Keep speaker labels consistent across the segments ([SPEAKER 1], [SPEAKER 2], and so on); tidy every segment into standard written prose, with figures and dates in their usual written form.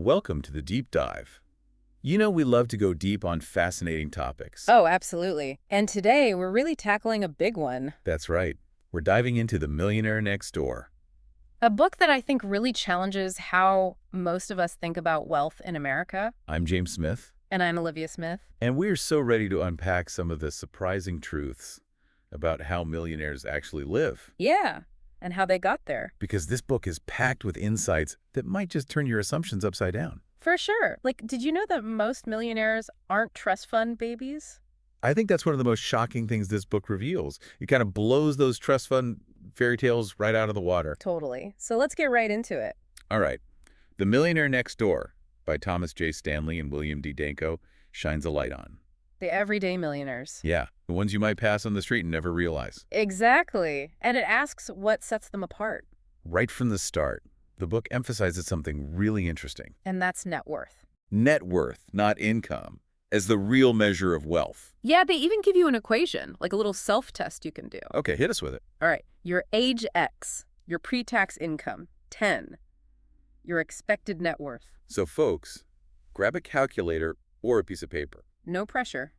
[SPEAKER 1] Welcome to the Deep Dive. You know we love to go deep on fascinating topics.
[SPEAKER 2] Oh, absolutely. And today we're really tackling a big one.
[SPEAKER 1] That's right. We're diving into The Millionaire Next Door.
[SPEAKER 2] A book that I think really challenges how most of us think about wealth in America.
[SPEAKER 1] I'm James Smith.
[SPEAKER 2] And I'm Olivia Smith.
[SPEAKER 1] And we're so ready to unpack some of the surprising truths about how millionaires actually live.
[SPEAKER 2] Yeah, and how they got there.
[SPEAKER 1] Because this book is packed with insights that might just turn your assumptions upside down.
[SPEAKER 2] For sure. Like, did you know that most millionaires aren't trust fund babies?
[SPEAKER 1] I think that's one of the most shocking things this book reveals. It kind of blows those trust fund fairy tales right out of the water.
[SPEAKER 2] Totally. So let's get right into it.
[SPEAKER 1] All right. The Millionaire Next Door by Thomas J. Stanley and William D. Danko shines a light on.
[SPEAKER 2] The everyday millionaires.
[SPEAKER 1] Yeah, the ones you might pass on the street and never realize.
[SPEAKER 2] Exactly. And it asks what sets them apart.
[SPEAKER 1] Right from the start, the book emphasizes something really interesting.
[SPEAKER 2] And that's net worth.
[SPEAKER 1] Net worth, not income, as the real measure of wealth.
[SPEAKER 2] Yeah, they even give you an equation, like a little self-test you can do.
[SPEAKER 1] Okay, hit us with it.
[SPEAKER 2] All right, your age X, your pre-tax income, 10, your expected net worth.
[SPEAKER 1] So folks, grab a calculator or a piece of paper.
[SPEAKER 2] No pressure.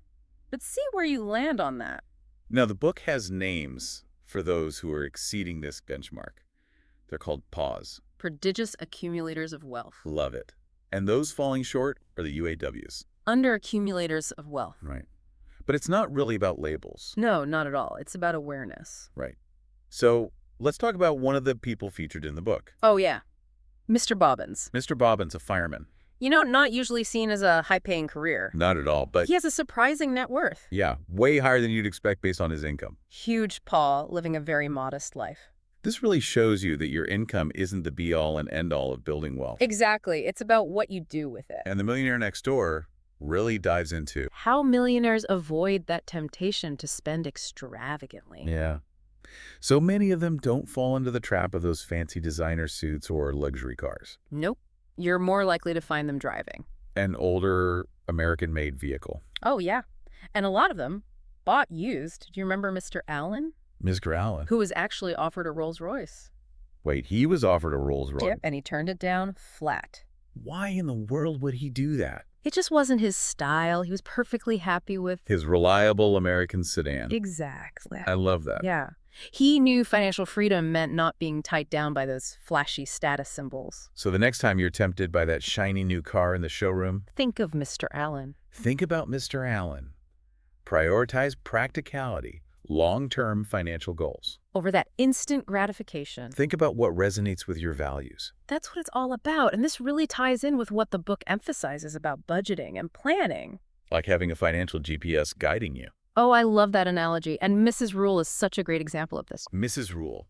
[SPEAKER 2] But see where you land on that.
[SPEAKER 1] Now, the book has names for those who are exceeding this benchmark. They're called PAWs.
[SPEAKER 2] Prodigious accumulators of wealth.
[SPEAKER 1] Love it. And those falling short are the UAWs.
[SPEAKER 2] Under accumulators of wealth.
[SPEAKER 1] Right. But it's not really about labels.
[SPEAKER 2] No, not at all. It's about awareness.
[SPEAKER 1] Right. So let's talk about one of the people featured in the book.
[SPEAKER 2] Oh, yeah. Mr. Bobbins.
[SPEAKER 1] Mr. Bobbins, a fireman.
[SPEAKER 2] You know, not usually seen as a high-paying career.
[SPEAKER 1] Not at all, but
[SPEAKER 2] He has a surprising net worth.
[SPEAKER 1] yeah, way higher than you'd expect based on his income.
[SPEAKER 2] Huge paw, living a very modest life.
[SPEAKER 1] This really shows you that your income isn't the be-all and end-all of building wealth.
[SPEAKER 2] Exactly. It's about what you do with it.
[SPEAKER 1] And The Millionaire Next Door really dives into
[SPEAKER 2] How millionaires avoid that temptation to spend extravagantly.
[SPEAKER 1] Yeah. So many of them don't fall into the trap of those fancy designer suits or luxury cars.
[SPEAKER 2] Nope. You're more likely to find them driving.
[SPEAKER 1] An older American-made vehicle.
[SPEAKER 2] Oh, yeah. And a lot of them bought used. Do you remember Mr. Allen?
[SPEAKER 1] Mr. Allen.
[SPEAKER 2] Who was actually offered a Rolls Royce.
[SPEAKER 1] Wait, he was offered a Rolls Royce?
[SPEAKER 2] Yep, and he turned it down flat.
[SPEAKER 1] Why in the world would he do that?
[SPEAKER 2] It just wasn't his style. He was perfectly happy with...
[SPEAKER 1] His reliable American sedan.
[SPEAKER 2] Exactly.
[SPEAKER 1] I love that.
[SPEAKER 2] Yeah. He knew financial freedom meant not being tied down by those flashy status symbols.
[SPEAKER 1] So the next time you're tempted by that shiny new car in the showroom,
[SPEAKER 2] Think of Mr. Allen.
[SPEAKER 1] think about Mr. Allen. Prioritize practicality, long-term financial goals.
[SPEAKER 2] Over that instant gratification.
[SPEAKER 1] Think about what resonates with your values.
[SPEAKER 2] That's what it's all about. And this really ties in with what the book emphasizes about budgeting and planning.
[SPEAKER 1] Like having a financial GPS guiding you.
[SPEAKER 2] Oh, I love that analogy. And Mrs. Rule is such a great example of this.
[SPEAKER 1] Mrs. Rule,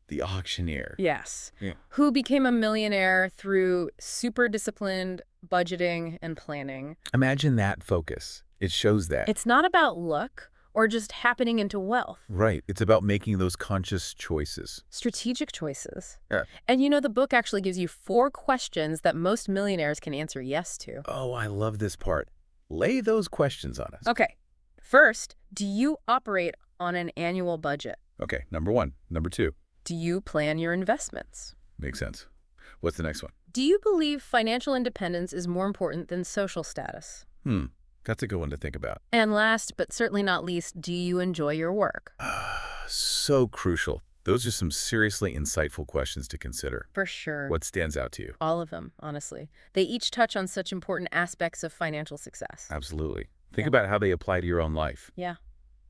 [SPEAKER 1] the auctioneer.
[SPEAKER 2] Yes.
[SPEAKER 1] Yeah.
[SPEAKER 2] Who became a millionaire through super disciplined budgeting and planning.
[SPEAKER 1] Imagine that focus. It shows that.
[SPEAKER 2] It's not about luck or just happening into wealth.
[SPEAKER 1] Right. It's about making those conscious choices.
[SPEAKER 2] Strategic choices.
[SPEAKER 1] Yeah.
[SPEAKER 2] And you know, the book actually gives you 4 questions that most millionaires can answer yes to.
[SPEAKER 1] Oh, I love this part. Lay those questions on us.
[SPEAKER 2] Okay. First, do you operate on an annual budget?
[SPEAKER 1] Okay, number 1. Number 2.
[SPEAKER 2] Do you plan your investments?
[SPEAKER 1] Makes sense. What's the next one?
[SPEAKER 2] Do you believe financial independence is more important than social status?
[SPEAKER 1] That's a good one to think about.
[SPEAKER 2] And last, but certainly not least, do you enjoy your work?
[SPEAKER 1] So crucial. Those are some seriously insightful questions to consider.
[SPEAKER 2] For sure.
[SPEAKER 1] What stands out to you?
[SPEAKER 2] All of them, honestly. They each touch on such important aspects of financial success.
[SPEAKER 1] Absolutely. Think
[SPEAKER 2] Yeah.
[SPEAKER 1] about how they apply to your own life.
[SPEAKER 2] Yeah.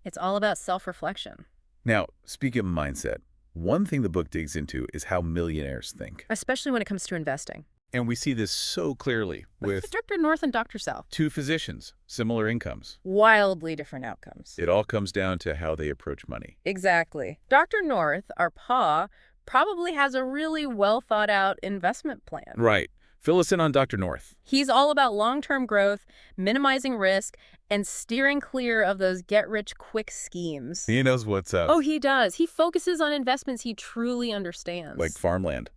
[SPEAKER 2] It's all about self-reflection.
[SPEAKER 1] Now, speaking of mindset, one thing the book digs into is how millionaires think.
[SPEAKER 2] Especially when it comes to investing.
[SPEAKER 1] And we see this so clearly with
[SPEAKER 2] Dr. North and Dr. South.
[SPEAKER 1] 2 physicians, similar incomes.
[SPEAKER 2] Wildly different outcomes.
[SPEAKER 1] It all comes down to how they approach money.
[SPEAKER 2] Exactly. Dr. North, our pa, probably has a really well-thought-out investment plan.
[SPEAKER 1] Right. Fill us in on Dr. North.
[SPEAKER 2] He's all about long-term growth, minimizing risk, and steering clear of those get-rich-quick schemes.
[SPEAKER 1] He knows what's up.
[SPEAKER 2] Oh, he does. He focuses on investments he truly understands.
[SPEAKER 1] Like farmland.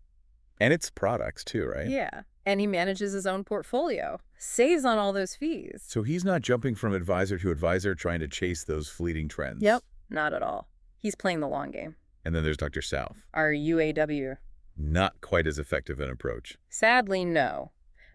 [SPEAKER 1] And its products too, right?
[SPEAKER 2] Yeah. And he manages his own portfolio. Saves on all those fees.
[SPEAKER 1] So he's not jumping from advisor to advisor trying to chase those fleeting trends.
[SPEAKER 2] Yep. Not at all. He's playing the long game.
[SPEAKER 1] And then there's Dr. South.
[SPEAKER 2] Our UAW.
[SPEAKER 1] Not quite as effective an approach.
[SPEAKER 2] Sadly, no.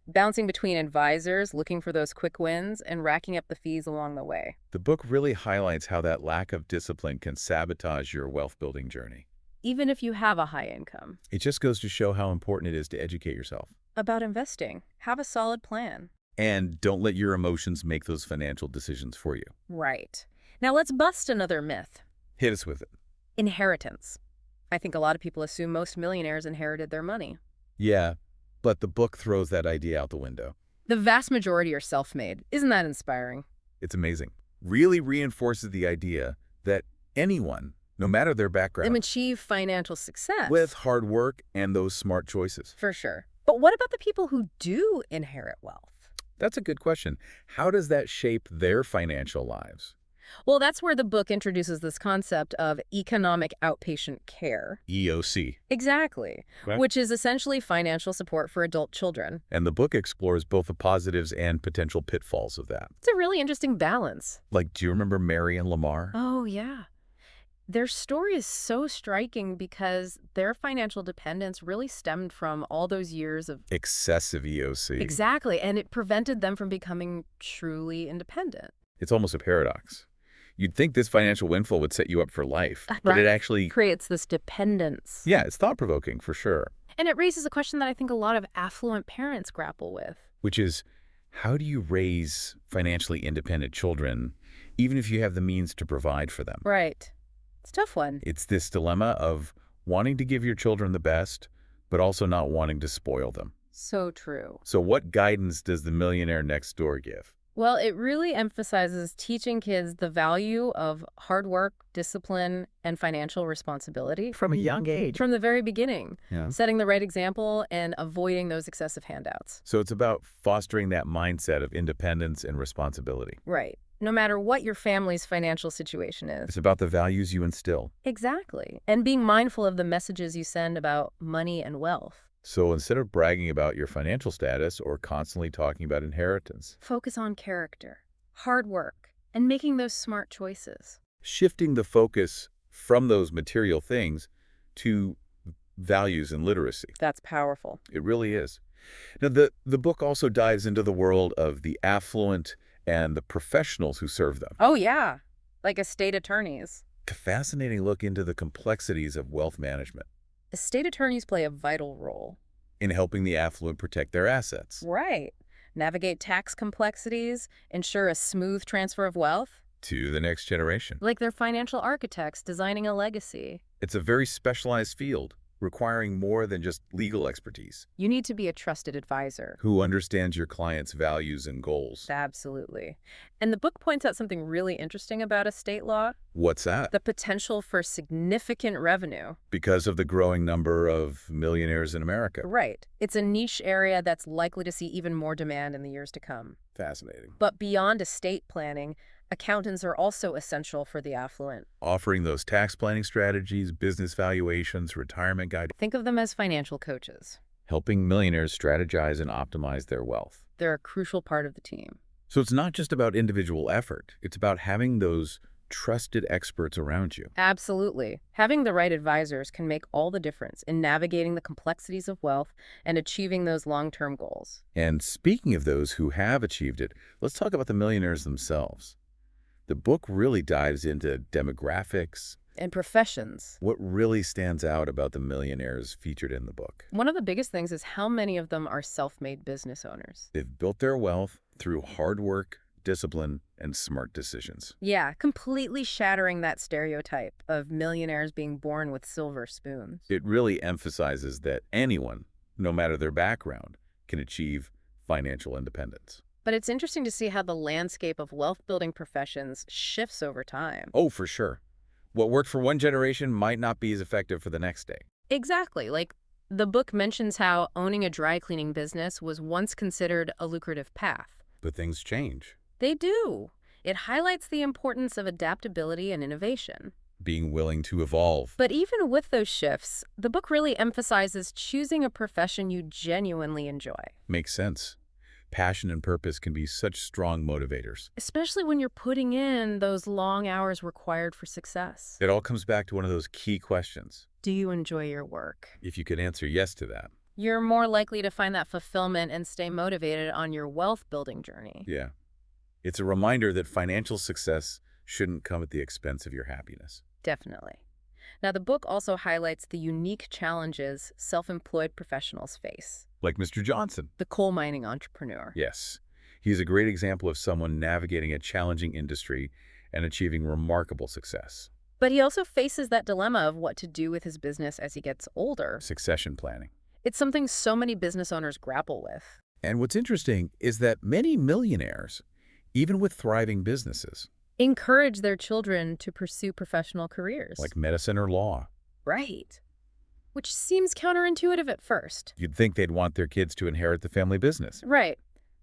[SPEAKER 2] Bouncing between advisors, looking for those quick wins, and racking up the fees along the way.
[SPEAKER 1] The book really highlights how that lack of discipline can sabotage your wealth-building journey.
[SPEAKER 2] Even if you have a high income.
[SPEAKER 1] It just goes to show how important it is to educate yourself.
[SPEAKER 2] About investing, have a solid plan.
[SPEAKER 1] And don't let your emotions make those financial decisions for you.
[SPEAKER 2] Right. Now let's bust another myth.
[SPEAKER 1] Hit us with it.
[SPEAKER 2] Inheritance. I think a lot of people assume most millionaires inherited their money.
[SPEAKER 1] Yeah, but the book throws that idea out the window.
[SPEAKER 2] The vast majority are self-made. Isn't that inspiring?
[SPEAKER 1] It's amazing. Really reinforces the idea that anyone, no matter their
[SPEAKER 2] Them
[SPEAKER 1] background,
[SPEAKER 2] achieve financial success.
[SPEAKER 1] with hard work and those smart choices.
[SPEAKER 2] For sure. But what about the people who do inherit wealth?
[SPEAKER 1] That's a good question. How does that shape their financial lives?
[SPEAKER 2] Well, that's where the book introduces this concept of economic outpatient care.
[SPEAKER 1] EOC.
[SPEAKER 2] Exactly.
[SPEAKER 1] Right.
[SPEAKER 2] Which is essentially financial support for adult children.
[SPEAKER 1] And the book explores both the positives and potential pitfalls of that.
[SPEAKER 2] It's a really interesting balance.
[SPEAKER 1] Like, do you remember Mary and Lamar?
[SPEAKER 2] Oh, yeah. Their story is so striking because their financial dependence really stemmed from all those years of...
[SPEAKER 1] Excessive EOC.
[SPEAKER 2] Exactly, and it prevented them from becoming truly independent.
[SPEAKER 1] It's almost a paradox. You'd think this financial windfall would set you up for life, but
[SPEAKER 2] Right.
[SPEAKER 1] it actually...
[SPEAKER 2] Creates this dependence.
[SPEAKER 1] Yeah, it's thought-provoking for sure.
[SPEAKER 2] And it raises a question that I think a lot of affluent parents grapple with.
[SPEAKER 1] Which is, how do you raise financially independent children, even if you have the means to provide for them?
[SPEAKER 2] Right. It's a tough one.
[SPEAKER 1] It's this dilemma of wanting to give your children the best, but also not wanting to spoil them.
[SPEAKER 2] So true.
[SPEAKER 1] So what guidance does the Millionaire Next Door give?
[SPEAKER 2] Well, it really emphasizes teaching kids the value of hard work, discipline, and financial responsibility
[SPEAKER 1] From a young age.
[SPEAKER 2] from the very beginning,
[SPEAKER 1] Yeah.
[SPEAKER 2] setting the right example and avoiding those excessive handouts.
[SPEAKER 1] So it's about fostering that mindset of independence and responsibility.
[SPEAKER 2] Right. No matter what your family's financial situation is.
[SPEAKER 1] It's about the values you instill.
[SPEAKER 2] Exactly. And being mindful of the messages you send about money and wealth.
[SPEAKER 1] So instead of bragging about your financial status or constantly talking about inheritance,
[SPEAKER 2] Focus on character, hard work, and making those smart choices.
[SPEAKER 1] shifting the focus from those material things to values and literacy.
[SPEAKER 2] That's powerful.
[SPEAKER 1] It really is. Now, the book also dives into the world of the affluent and the professionals who serve them.
[SPEAKER 2] Oh, yeah. Like estate attorneys.
[SPEAKER 1] A fascinating look into the complexities of wealth management
[SPEAKER 2] Estate attorneys play a vital role.
[SPEAKER 1] in helping the affluent protect their assets
[SPEAKER 2] Right. Navigate tax complexities, ensure a smooth transfer of wealth.
[SPEAKER 1] to the next generation.
[SPEAKER 2] Like they're financial architects designing a legacy.
[SPEAKER 1] It's a very specialized field, requiring more than just legal expertise.
[SPEAKER 2] You need to be a trusted advisor.
[SPEAKER 1] Who understands your client's values and goals?
[SPEAKER 2] Absolutely. And the book points out something really interesting about estate law,
[SPEAKER 1] What's that?
[SPEAKER 2] the potential for significant revenue.
[SPEAKER 1] Because of the growing number of millionaires in America.
[SPEAKER 2] Right. It's a niche area that's likely to see even more demand in the years to come.
[SPEAKER 1] Fascinating.
[SPEAKER 2] But beyond estate planning, accountants are also essential for the affluent.
[SPEAKER 1] Offering those tax planning strategies, business valuations, retirement guide,
[SPEAKER 2] Think of them as financial coaches.
[SPEAKER 1] helping millionaires strategize and optimize their wealth.
[SPEAKER 2] They're a crucial part of the team.
[SPEAKER 1] So it's not just about individual effort. It's about having those trusted experts around you.
[SPEAKER 2] Absolutely. Having the right advisors can make all the difference in navigating the complexities of wealth and achieving those long-term goals.
[SPEAKER 1] And speaking of those who have achieved it, let's talk about the millionaires themselves. The book really dives into demographics.
[SPEAKER 2] And professions.
[SPEAKER 1] What really stands out about the millionaires featured in the book?
[SPEAKER 2] One of the biggest things is how many of them are self-made business owners.
[SPEAKER 1] They've built their wealth through hard work, discipline, and smart decisions.
[SPEAKER 2] Yeah, completely shattering that stereotype of millionaires being born with silver spoons.
[SPEAKER 1] It really emphasizes that anyone, no matter their background, can achieve financial independence.
[SPEAKER 2] But it's interesting to see how the landscape of wealth-building professions shifts over time.
[SPEAKER 1] Oh, for sure. What worked for one generation might not be as effective for the next day.
[SPEAKER 2] Exactly. Like, the book mentions how owning a dry cleaning business was once considered a lucrative path.
[SPEAKER 1] But things change.
[SPEAKER 2] They do. It highlights the importance of adaptability and innovation.
[SPEAKER 1] Being willing to evolve.
[SPEAKER 2] But even with those shifts, the book really emphasizes choosing a profession you genuinely enjoy.
[SPEAKER 1] Makes sense. Passion and purpose can be such strong motivators.
[SPEAKER 2] Especially when you're putting in those long hours required for success.
[SPEAKER 1] It all comes back to one of those key questions.
[SPEAKER 2] Do you enjoy your work?
[SPEAKER 1] If you could answer yes to that.
[SPEAKER 2] You're more likely to find that fulfillment and stay motivated on your wealth-building journey.
[SPEAKER 1] Yeah. It's a reminder that financial success shouldn't come at the expense of your happiness.
[SPEAKER 2] Definitely. Now, the book also highlights the unique challenges self-employed professionals face.
[SPEAKER 1] Like Mr. Johnson.
[SPEAKER 2] The coal mining entrepreneur.
[SPEAKER 1] Yes. He's a great example of someone navigating a challenging industry and achieving remarkable success.
[SPEAKER 2] But he also faces that dilemma of what to do with his business as he gets older.
[SPEAKER 1] Succession planning.
[SPEAKER 2] It's something so many business owners grapple with.
[SPEAKER 1] And what's interesting is that many millionaires, even with thriving businesses,
[SPEAKER 2] Encourage their children to pursue professional careers.
[SPEAKER 1] like medicine or law,
[SPEAKER 2] Right. Which seems counterintuitive at first.
[SPEAKER 1] you'd think they'd want their kids to inherit the family business.
[SPEAKER 2] Right.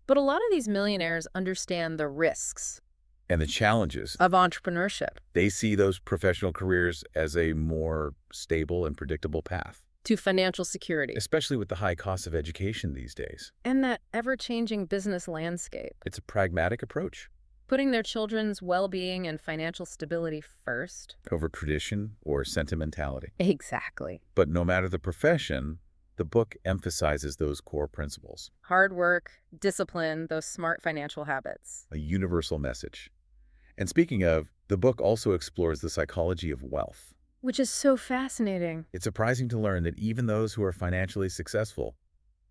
[SPEAKER 2] But a lot of these millionaires understand the risks
[SPEAKER 1] And the challenges,
[SPEAKER 2] of entrepreneurship
[SPEAKER 1] they see those professional careers as a more stable and predictable path,
[SPEAKER 2] to financial security
[SPEAKER 1] especially with the high cost of education these days.
[SPEAKER 2] and that ever-changing business landscape.
[SPEAKER 1] It's a pragmatic approach
[SPEAKER 2] Putting their children's well-being and financial stability first.
[SPEAKER 1] over tradition or sentimentality.
[SPEAKER 2] Exactly.
[SPEAKER 1] But no matter the profession, the book emphasizes those core principles,
[SPEAKER 2] Hard work, discipline, those smart financial habits.
[SPEAKER 1] a universal message. And speaking of, the book also explores the psychology of wealth.
[SPEAKER 2] Which is so fascinating.
[SPEAKER 1] It's surprising to learn that even those who are financially successful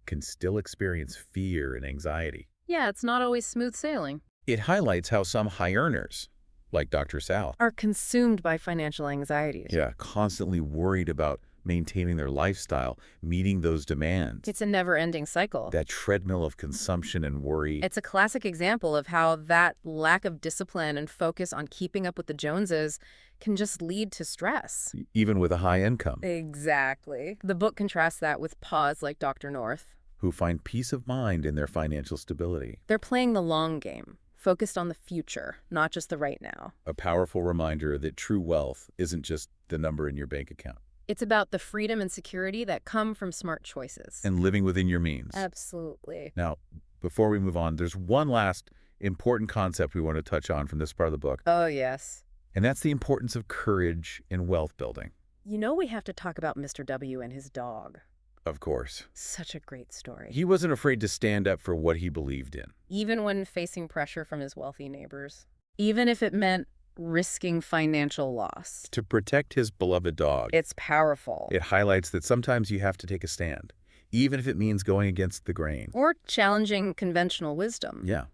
[SPEAKER 1] can still experience fear and anxiety.
[SPEAKER 2] Yeah, it's not always smooth sailing.
[SPEAKER 1] It highlights how some high earners, like Dr. Sal,
[SPEAKER 2] Are consumed by financial anxieties.
[SPEAKER 1] constantly worried about maintaining their lifestyle, meeting those demands.
[SPEAKER 2] It's a never-ending cycle.
[SPEAKER 1] That treadmill of consumption and worry.
[SPEAKER 2] It's a classic example of how that lack of discipline and focus on keeping up with the Joneses can just lead to stress.
[SPEAKER 1] Even with a high income,
[SPEAKER 2] Exactly. The book contrasts that with paws like Dr. North.
[SPEAKER 1] who find peace of mind in their financial stability.
[SPEAKER 2] They're playing the long game, focused on the future, not just the right now.
[SPEAKER 1] A powerful reminder that true wealth isn't just the number in your bank account.
[SPEAKER 2] It's about the freedom and security that come from smart choices.
[SPEAKER 1] And living within your means.
[SPEAKER 2] Absolutely.
[SPEAKER 1] Now, before we move on, there's one last important concept we want to touch on from this part of the book,
[SPEAKER 2] Oh, yes.
[SPEAKER 1] and that's the importance of courage in wealth building.
[SPEAKER 2] You know we have to talk about Mr. W and his dog.
[SPEAKER 1] Of course.
[SPEAKER 2] Such a great story.
[SPEAKER 1] He wasn't afraid to stand up for what he believed in.
[SPEAKER 2] Even when facing pressure from his wealthy neighbors. Even if it meant risking financial loss.
[SPEAKER 1] To protect his beloved dog,
[SPEAKER 2] It's powerful.
[SPEAKER 1] it highlights that sometimes you have to take a stand, even if it means going against the grain.
[SPEAKER 2] Or challenging conventional wisdom.
[SPEAKER 1] Yeah.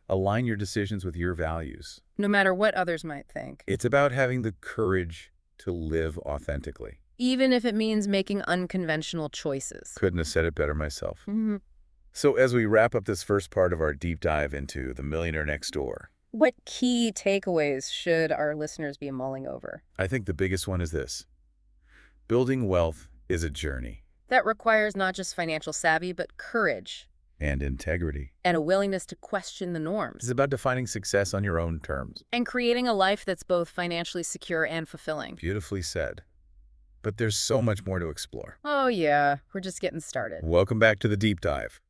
[SPEAKER 1] Align your decisions with your values.
[SPEAKER 2] No matter what others might think.
[SPEAKER 1] It's about having the courage to live authentically.
[SPEAKER 2] Even if it means making unconventional choices.
[SPEAKER 1] Couldn't have said it better myself.
[SPEAKER 2] Mhm.
[SPEAKER 1] So as we wrap up this first part of our deep dive into The Millionaire Next Door,
[SPEAKER 2] What key takeaways should our listeners be mulling over?
[SPEAKER 1] I think the biggest one is this. Building wealth is a journey.
[SPEAKER 2] That requires not just financial savvy, but courage
[SPEAKER 1] And integrity.
[SPEAKER 2] and a willingness to question the norms.
[SPEAKER 1] It's about defining success on your own terms.
[SPEAKER 2] And creating a life that's both financially secure and fulfilling.
[SPEAKER 1] Beautifully said. But there's so much more to explore.
[SPEAKER 2] Oh yeah, we're just getting started.
[SPEAKER 1] Welcome back to the deep dive.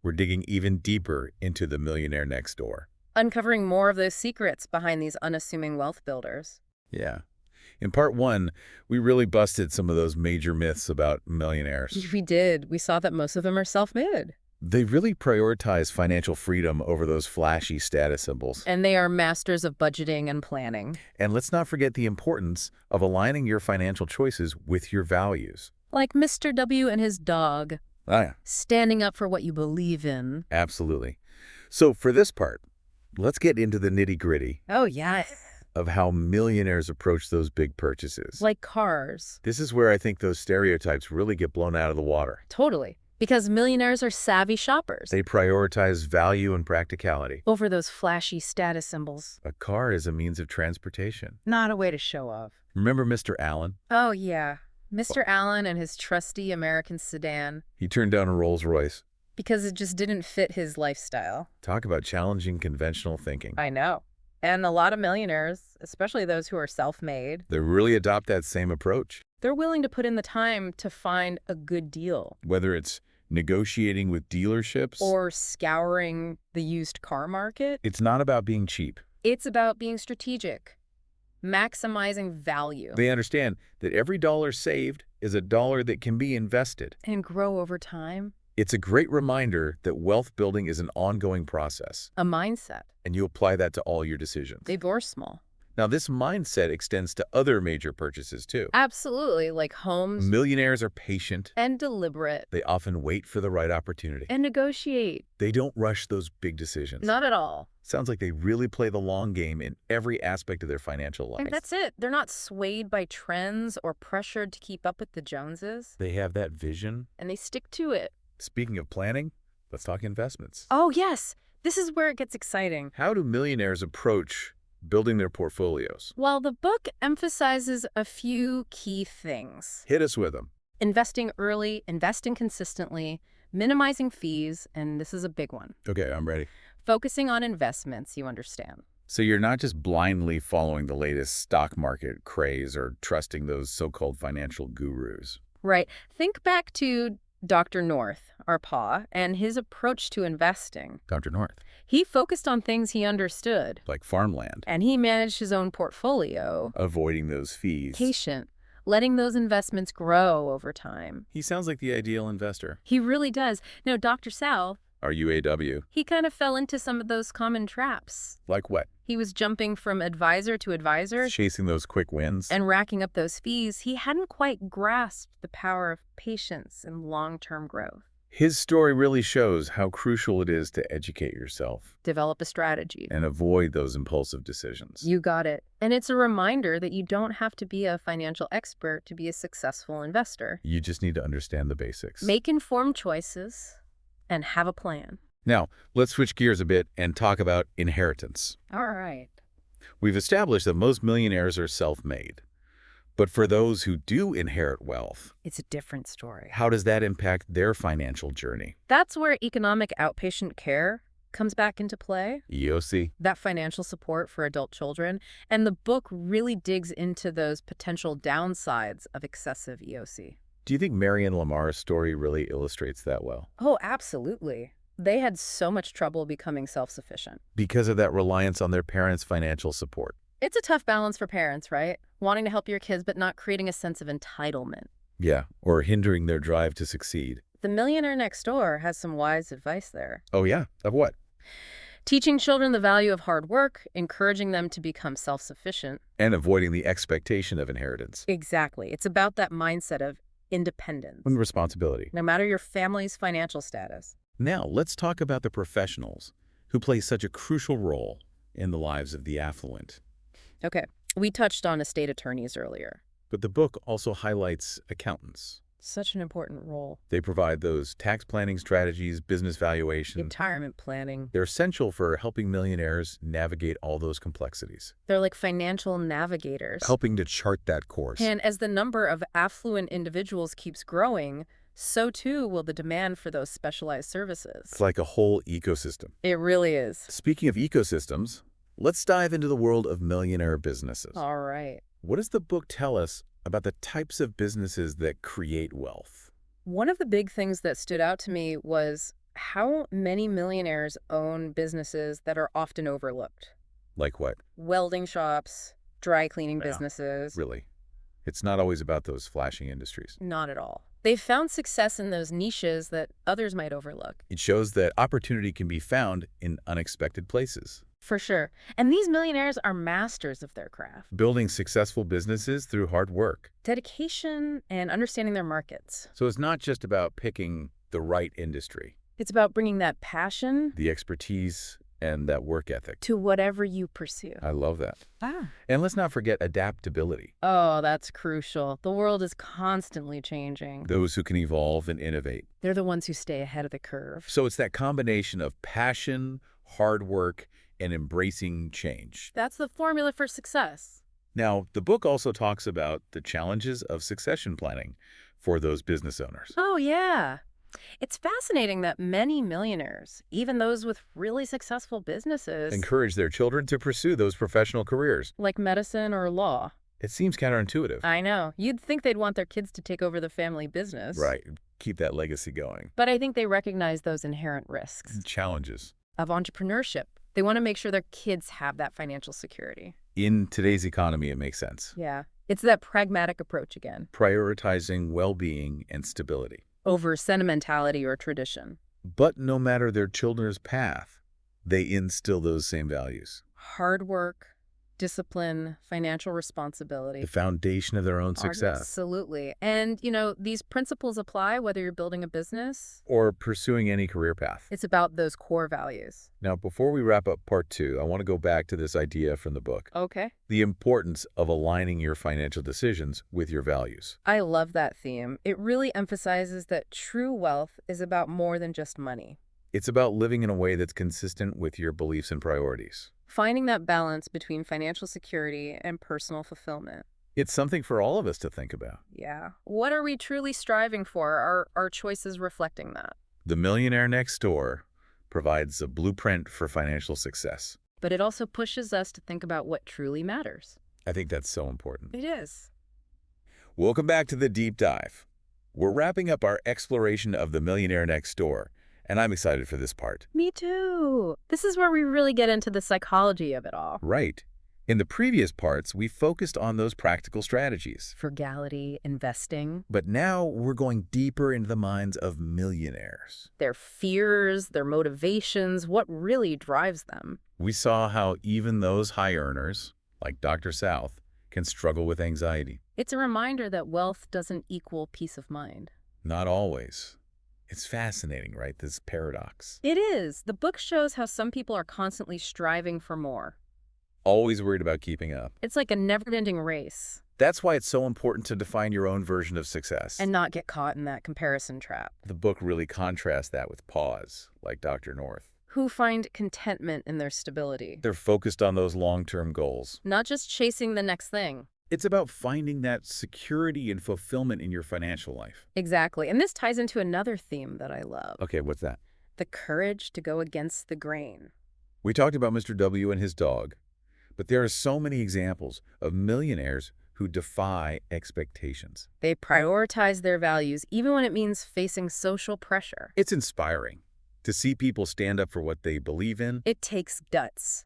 [SPEAKER 1] We're digging even deeper into The Millionaire Next Door.
[SPEAKER 2] Uncovering more of those secrets behind these unassuming wealth builders.
[SPEAKER 1] Yeah. In part one, we really busted some of those major myths about millionaires.
[SPEAKER 2] We did. We saw that most of them are self-made.
[SPEAKER 1] They really prioritize financial freedom over those flashy status symbols.
[SPEAKER 2] And they are masters of budgeting and planning.
[SPEAKER 1] And let's not forget the importance of aligning your financial choices with your values.
[SPEAKER 2] Like Mr. W and his dog.
[SPEAKER 1] Yeah,
[SPEAKER 2] Standing up for what you believe in.
[SPEAKER 1] absolutely. So for this part, let's get into the nitty-gritty
[SPEAKER 2] Oh yeah.
[SPEAKER 1] of how millionaires approach those big purchases.
[SPEAKER 2] Like cars.
[SPEAKER 1] This is where I think those stereotypes really get blown out of the water.
[SPEAKER 2] Totally. Because millionaires are savvy shoppers.
[SPEAKER 1] They prioritize value and practicality.
[SPEAKER 2] Over those flashy status symbols.
[SPEAKER 1] A car is a means of transportation.
[SPEAKER 2] Not a way to show off.
[SPEAKER 1] Remember Mr. Allen?
[SPEAKER 2] Oh yeah. Mr. Allen and his trusty American sedan.
[SPEAKER 1] He turned down a Rolls-Royce.
[SPEAKER 2] Because it just didn't fit his lifestyle.
[SPEAKER 1] Talk about challenging conventional thinking.
[SPEAKER 2] I know. And a lot of millionaires, especially those who are self-made,
[SPEAKER 1] They really adopt that same approach.
[SPEAKER 2] they're willing to put in the time to find a good deal.
[SPEAKER 1] Whether it's negotiating with dealerships.
[SPEAKER 2] Or scouring the used car market.
[SPEAKER 1] It's not about being cheap.
[SPEAKER 2] It's about being strategic, maximizing value.
[SPEAKER 1] They understand that every dollar saved is a dollar that can be invested.
[SPEAKER 2] And grow over time.
[SPEAKER 1] It's a great reminder that wealth building is an ongoing process.
[SPEAKER 2] A mindset,
[SPEAKER 1] And you apply that to all your decisions.
[SPEAKER 2] big or small.
[SPEAKER 1] Now, this mindset extends to other major purchases, too.
[SPEAKER 2] Absolutely, like homes.
[SPEAKER 1] Millionaires are patient.
[SPEAKER 2] And deliberate.
[SPEAKER 1] They often wait for the right opportunity.
[SPEAKER 2] And negotiate.
[SPEAKER 1] They don't rush those big decisions.
[SPEAKER 2] Not at all.
[SPEAKER 1] Sounds like they really play the long game in every aspect of their financial life.
[SPEAKER 2] And that's it. They're not swayed by trends or pressured to keep up with the Joneses.
[SPEAKER 1] They have that vision.
[SPEAKER 2] And they stick to it.
[SPEAKER 1] Speaking of planning, let's talk investments.
[SPEAKER 2] Oh, yes. This is where it gets exciting.
[SPEAKER 1] How do millionaires approach building their portfolios?
[SPEAKER 2] Well, the book emphasizes a few key things.
[SPEAKER 1] Hit us with them.
[SPEAKER 2] Investing early, investing consistently, minimizing fees, and this is a big one.
[SPEAKER 1] Okay, I'm ready.
[SPEAKER 2] Focusing on investments, you understand.
[SPEAKER 1] So you're not just blindly following the latest stock market craze or trusting those so-called financial gurus.
[SPEAKER 2] Right. Think back to Dr. North, our pa, and his approach to investing.
[SPEAKER 1] Dr. North.
[SPEAKER 2] He focused on things he understood.
[SPEAKER 1] Like farmland.
[SPEAKER 2] And he managed his own portfolio.
[SPEAKER 1] Avoiding those fees.
[SPEAKER 2] Patient, letting those investments grow over time.
[SPEAKER 1] He sounds like the ideal investor.
[SPEAKER 2] He really does. Now, Dr. South,
[SPEAKER 1] Our UAW.
[SPEAKER 2] he kind of fell into some of those common traps.
[SPEAKER 1] Like what?
[SPEAKER 2] He was jumping from advisor to advisor
[SPEAKER 1] Chasing those quick wins.
[SPEAKER 2] and racking up those fees. He hadn't quite grasped the power of patience and long-term growth.
[SPEAKER 1] His story really shows how crucial it is to educate yourself
[SPEAKER 2] Develop a strategy.
[SPEAKER 1] and avoid those impulsive decisions.
[SPEAKER 2] You got it. And it's a reminder that you don't have to be a financial expert to be a successful investor.
[SPEAKER 1] You just need to understand the basics.
[SPEAKER 2] Make informed choices and have a plan.
[SPEAKER 1] Now, let's switch gears a bit and talk about inheritance.
[SPEAKER 2] All right.
[SPEAKER 1] We've established that most millionaires are self-made. But for those who do inherit wealth,
[SPEAKER 2] It's a different story.
[SPEAKER 1] how does that impact their financial journey?
[SPEAKER 2] That's where economic outpatient care comes back into play,
[SPEAKER 1] EOC?
[SPEAKER 2] that financial support for adult children. And the book really digs into those potential downsides of excessive EOC.
[SPEAKER 1] Do you think Marion Lamar's story really illustrates that well?
[SPEAKER 2] Oh, absolutely. They had so much trouble becoming self-sufficient.
[SPEAKER 1] Because of that reliance on their parents' financial support.
[SPEAKER 2] It's a tough balance for parents, right? Wanting to help your kids, but not creating a sense of entitlement.
[SPEAKER 1] Yeah, or hindering their drive to succeed.
[SPEAKER 2] The Millionaire Next Door has some wise advice there.
[SPEAKER 1] Oh yeah? Of what?
[SPEAKER 2] Teaching children the value of hard work, encouraging them to become self-sufficient.
[SPEAKER 1] And avoiding the expectation of inheritance.
[SPEAKER 2] Exactly. It's about that mindset of independence,
[SPEAKER 1] And responsibility.
[SPEAKER 2] no matter your family's financial status.
[SPEAKER 1] Now, let's talk about the professionals who play such a crucial role in the lives of the affluent.
[SPEAKER 2] Okay, we touched on estate attorneys earlier.
[SPEAKER 1] But the book also highlights accountants.
[SPEAKER 2] Such an important role.
[SPEAKER 1] They provide those tax planning strategies, business valuation.
[SPEAKER 2] Retirement planning.
[SPEAKER 1] They're essential for helping millionaires navigate all those complexities.
[SPEAKER 2] They're like financial navigators.
[SPEAKER 1] Helping to chart that course.
[SPEAKER 2] And as the number of affluent individuals keeps growing, so too will the demand for those specialized services.
[SPEAKER 1] It's like a whole ecosystem.
[SPEAKER 2] It really is.
[SPEAKER 1] Speaking of ecosystems, let's dive into the world of millionaire businesses.
[SPEAKER 2] All right.
[SPEAKER 1] What does the book tell us about the types of businesses that create wealth?
[SPEAKER 2] One of the big things that stood out to me was how many millionaires own businesses that are often overlooked.
[SPEAKER 1] Like what?
[SPEAKER 2] Welding shops, dry cleaning
[SPEAKER 1] Yeah.
[SPEAKER 2] businesses.
[SPEAKER 1] Really? It's not always about those flashing industries.
[SPEAKER 2] Not at all. They've found success in those niches that others might overlook.
[SPEAKER 1] It shows that opportunity can be found in unexpected places.
[SPEAKER 2] For sure. And these millionaires are masters of their craft.
[SPEAKER 1] Building successful businesses through hard work.
[SPEAKER 2] Dedication and understanding their markets.
[SPEAKER 1] So it's not just about picking the right industry,
[SPEAKER 2] It's about bringing that passion
[SPEAKER 1] the expertise, and that work ethic.
[SPEAKER 2] to whatever you pursue.
[SPEAKER 1] I love that.
[SPEAKER 2] Ah.
[SPEAKER 1] And let's not forget adaptability.
[SPEAKER 2] Oh, that's crucial. The world is constantly changing.
[SPEAKER 1] Those who can evolve and innovate.
[SPEAKER 2] They're the ones who stay ahead of the curve.
[SPEAKER 1] So it's that combination of passion, hard work, and embracing change.
[SPEAKER 2] That's the formula for success.
[SPEAKER 1] Now, the book also talks about the challenges of succession planning for those business owners.
[SPEAKER 2] Oh, yeah. It's fascinating that many millionaires, even those with really successful businesses,
[SPEAKER 1] Encourage their children to pursue those professional careers.
[SPEAKER 2] like medicine or law,
[SPEAKER 1] It seems counterintuitive.
[SPEAKER 2] I know. You'd think they'd want their kids to take over the family business.
[SPEAKER 1] Right. Keep that legacy going.
[SPEAKER 2] But I think they recognize those inherent risks
[SPEAKER 1] Challenges.
[SPEAKER 2] of entrepreneurship. They want to make sure their kids have that financial security.
[SPEAKER 1] In today's economy, it makes sense.
[SPEAKER 2] Yeah. It's that pragmatic approach again,
[SPEAKER 1] Prioritizing well-being and stability.
[SPEAKER 2] over sentimentality or tradition.
[SPEAKER 1] But no matter their children's path, they instill those same values.
[SPEAKER 2] Hard work, discipline, financial
[SPEAKER 1] The
[SPEAKER 2] responsibility.
[SPEAKER 1] foundation of their own success.
[SPEAKER 2] Absolutely. And, these principles apply whether you're building a business.
[SPEAKER 1] Or pursuing any career path.
[SPEAKER 2] It's about those core values.
[SPEAKER 1] Now, before we wrap up part 2, I want to go back to this idea from the book.
[SPEAKER 2] Okay.
[SPEAKER 1] The importance of aligning your financial decisions with your values.
[SPEAKER 2] I love that theme. It really emphasizes that true wealth is about more than just money.
[SPEAKER 1] It's about living in a way that's consistent with your beliefs and priorities.
[SPEAKER 2] Finding that balance between financial security and personal fulfillment.
[SPEAKER 1] It's something for all of us to think about.
[SPEAKER 2] Yeah. What are we truly striving for? Are our choices reflecting that?
[SPEAKER 1] The Millionaire Next Door provides a blueprint for financial success.
[SPEAKER 2] But it also pushes us to think about what truly matters.
[SPEAKER 1] I think that's so important.
[SPEAKER 2] It is.
[SPEAKER 1] Welcome back to the Deep Dive. We're wrapping up our exploration of the Millionaire Next Door, and I'm excited for this part.
[SPEAKER 2] Me too. This is where we really get into the psychology of it all.
[SPEAKER 1] Right. In the previous parts, we focused on those practical strategies.
[SPEAKER 2] Frugality, investing,
[SPEAKER 1] But now we're going deeper into the minds of millionaires.
[SPEAKER 2] their fears, their motivations, what really drives them.
[SPEAKER 1] We saw how even those high earners, like Dr. South, can struggle with anxiety.
[SPEAKER 2] It's a reminder that wealth doesn't equal peace of mind.
[SPEAKER 1] Not always. It's fascinating, right? This paradox.
[SPEAKER 2] It is. The book shows how some people are constantly striving for more.
[SPEAKER 1] Always worried about keeping up.
[SPEAKER 2] It's like a never-ending race.
[SPEAKER 1] That's why it's so important to define your own version of success.
[SPEAKER 2] And not get caught in that comparison trap.
[SPEAKER 1] The book really contrasts that with pause, like Dr. North.
[SPEAKER 2] Who find contentment in their stability.
[SPEAKER 1] They're focused on those long-term goals.
[SPEAKER 2] Not just chasing the next thing.
[SPEAKER 1] It's about finding that security and fulfillment in your financial life.
[SPEAKER 2] Exactly. And this ties into another theme that I love.
[SPEAKER 1] Okay, what's that?
[SPEAKER 2] The courage to go against the grain.
[SPEAKER 1] We talked about Mr. W and his dog, but there are so many examples of millionaires who defy expectations.
[SPEAKER 2] They prioritize their values even when it means facing social pressure.
[SPEAKER 1] It's inspiring to see people stand up for what they believe in.
[SPEAKER 2] It takes guts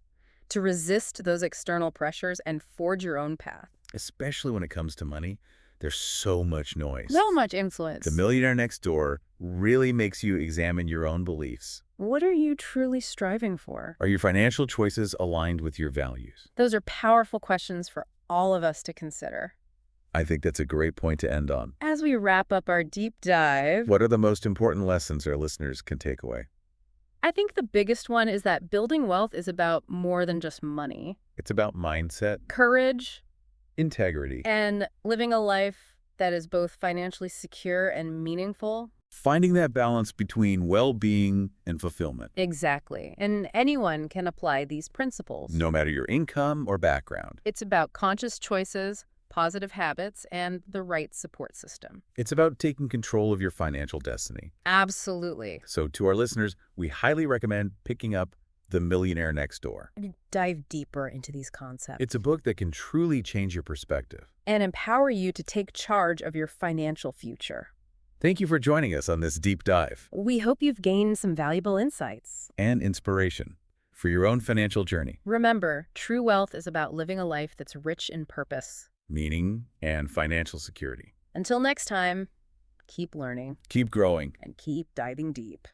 [SPEAKER 2] to resist those external pressures and forge your own path.
[SPEAKER 1] Especially when it comes to money, there's so much noise.
[SPEAKER 2] So much influence.
[SPEAKER 1] The Millionaire Next Door really makes you examine your own beliefs.
[SPEAKER 2] What are you truly striving for?
[SPEAKER 1] Are your financial choices aligned with your values?
[SPEAKER 2] Those are powerful questions for all of us to consider.
[SPEAKER 1] I think that's a great point to end on.
[SPEAKER 2] As we wrap up our deep dive,
[SPEAKER 1] What are the most important lessons our listeners can take away?
[SPEAKER 2] I think the biggest one is that building wealth is about more than just money.
[SPEAKER 1] It's about mindset,
[SPEAKER 2] Courage,
[SPEAKER 1] integrity,
[SPEAKER 2] and living a life that is both financially secure and meaningful.
[SPEAKER 1] finding that balance between well-being and fulfillment,
[SPEAKER 2] Exactly. And anyone can apply these principles.
[SPEAKER 1] no matter your income or background.
[SPEAKER 2] It's about conscious choices, positive habits, and the right support system.
[SPEAKER 1] It's about taking control of your financial destiny.
[SPEAKER 2] Absolutely.
[SPEAKER 1] So to our listeners, we highly recommend picking up The Millionaire Next Door.
[SPEAKER 2] Dive deeper into these concepts.
[SPEAKER 1] It's a book that can truly change your perspective.
[SPEAKER 2] And empower you to take charge of your financial future.
[SPEAKER 1] Thank you for joining us on this deep dive
[SPEAKER 2] We hope you've gained some valuable insights.
[SPEAKER 1] and inspiration for your own financial journey,
[SPEAKER 2] Remember, true wealth is about living a life that's rich in purpose.
[SPEAKER 1] meaning, and financial security.
[SPEAKER 2] Until next time, keep learning
[SPEAKER 1] Keep growing.
[SPEAKER 2] and keep diving deep.